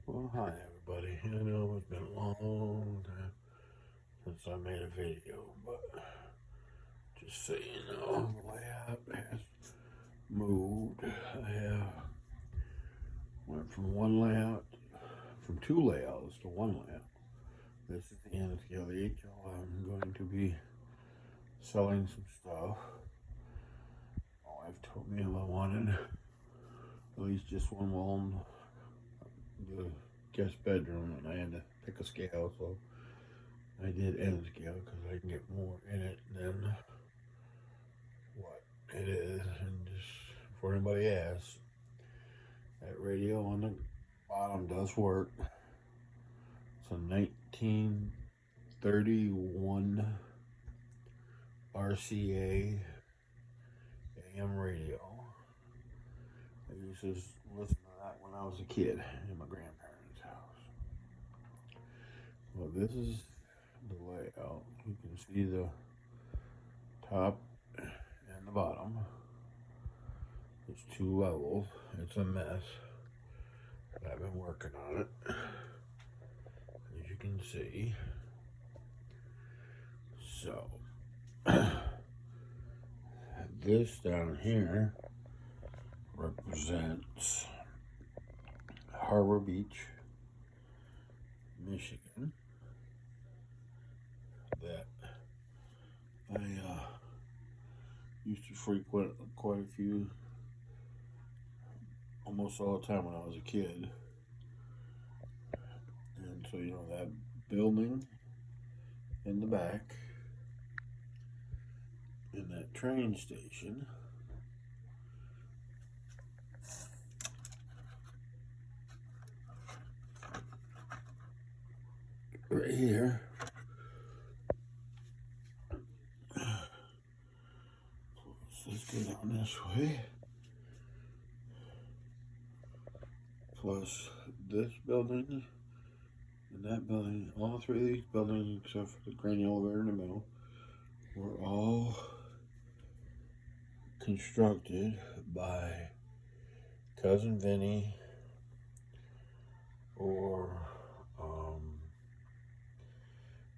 Well, hi everybody. I know it's been a long time since I made a video, but just so you know, the layout has moved. I have went from two layouts to one layout. This is the end of the LHO. I'm going to be selling some stuff. My wife told me if I wanted at least just one wall in the guest bedroom, and I had to pick a scale, so I did end scale because I can get more in it than what it is. And just before anybody asks, that radio on the bottom does work. It's a 1931 RCA AM radio. I used to listen to that when I was a kid in my grandparents' house. Well, this is the layout. You can see the top and the bottom. There's two levels. It's a mess. But I've been working on it. As you can see. So, this down here represents Harbor Beach, Michigan. That I used to frequent quite a few, almost all the time when I was a kid. And so, that building in the back and that train station right here. Let's go down this way. Plus this building and that building, all three of these buildings except for the grain elevator in the middle, were all constructed by Cousin Vinny or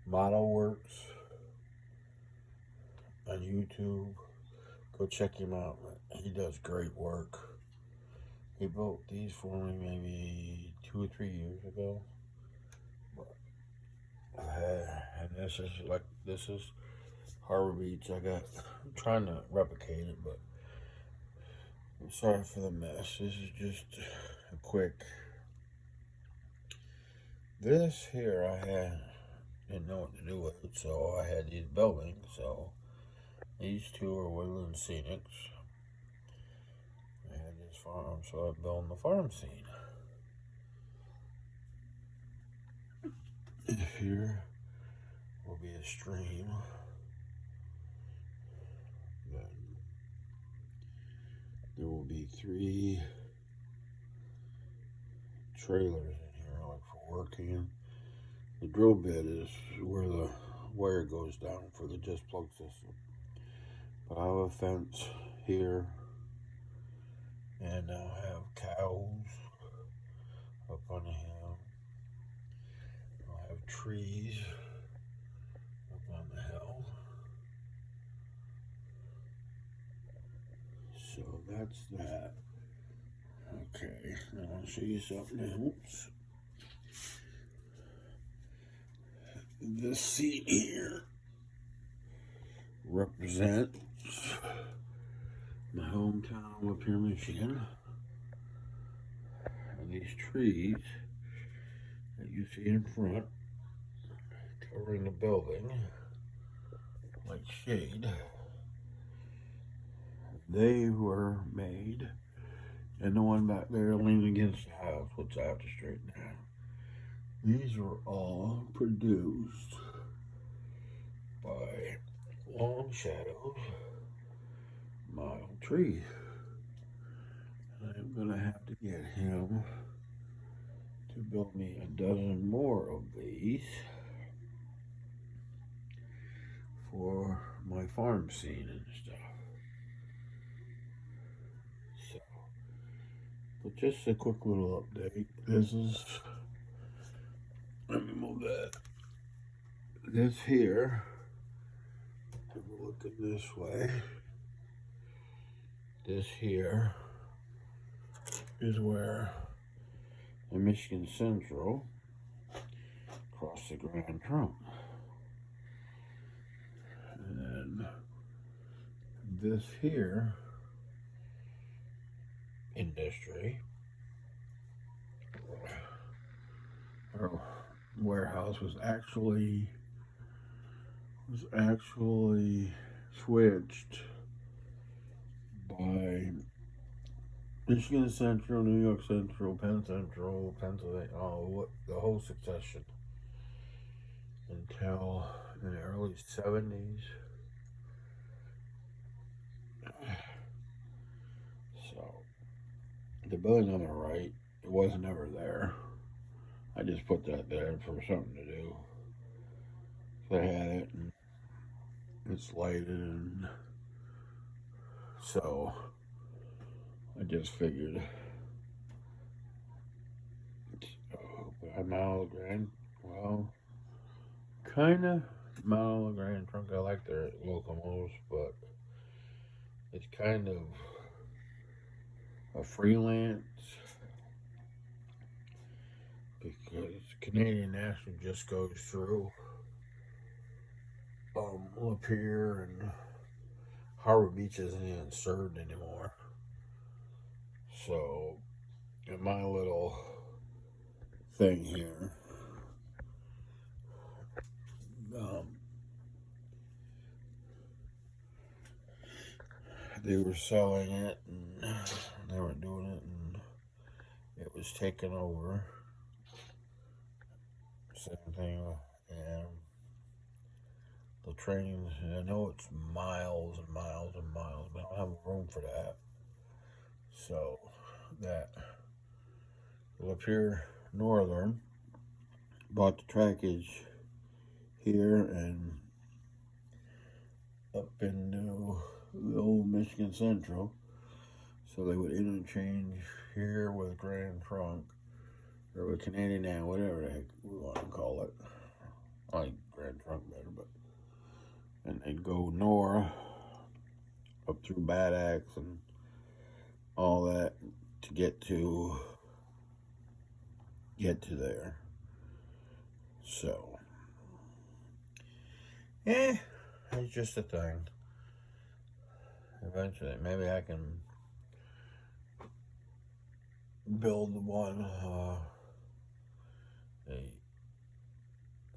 Model Works on YouTube. Go check him out. He does great work. He built these for me maybe 2 or 3 years ago. And this is Harbor Beach. I'm trying to replicate it, but I'm sorry for the mess. This is just a quick. This here didn't know what to do with it, so I had these buildings. So these two are Woodland Scenics. I had this farm, so I'm building the farm scene. Here will be a stream. Then there will be 3 trailers in here, like for working. The drill bit is where the wire goes down for the just plug system. But I have a fence here, and I'll have cows up on the hill. I'll have trees up on the hill. So that's that. Okay, now I'll show you something else. This seat here represents my hometown of Lapeer, Michigan. And these trees that you see in front covering the building like shade, they were made, and the one back there leaning against the house, which I have to straighten out. These were all produced by Long Shadow's Mild Trees. I'm gonna have to get him to build me a dozen more of these for my farm scene and stuff. So, but just a quick little update. This is let me move that. This here, if we're looking this way, this here is where the Michigan Central crossed the Grand Trunk. And then this here industry or warehouse was actually switched by Michigan Central, New York Central, Penn Central, Pennsylvania, the whole succession until in the early 70s. So the building on the right, it wasn't ever there. I just put that there for something to do. So I had it, and it's lighted, and so I just figured by Mile of Grand, well, kind of Mile of Grand Trunk. I like their locomotives, but it's kind of a freelance because Canadian National just goes through Lapeer, and Harbor Beach isn't even served anymore. So, in my little thing here, they were selling it, and they were doing it, and it was taken over. Same thing, and the trains, I know it's miles and miles and miles, but I don't have room for that. So that Lapeer Northern bought the trackage here and up into the old Michigan Central, so they would interchange here with Grand Trunk or with Canadian National, whatever the heck we want to call it. I like Grand Trunk better, but and they'd go north up through Bad Axe and all that to get to there. So it's just a thing. Eventually maybe I can build one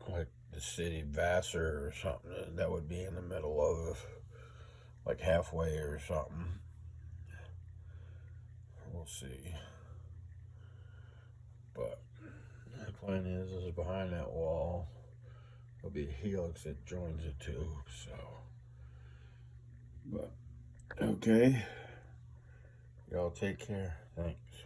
like the city of Vassar or something that would be in the middle of, like halfway or something. We'll see. But the plan is behind that wall there'll be a helix that joins it too. So, but okay, y'all take care. Thanks.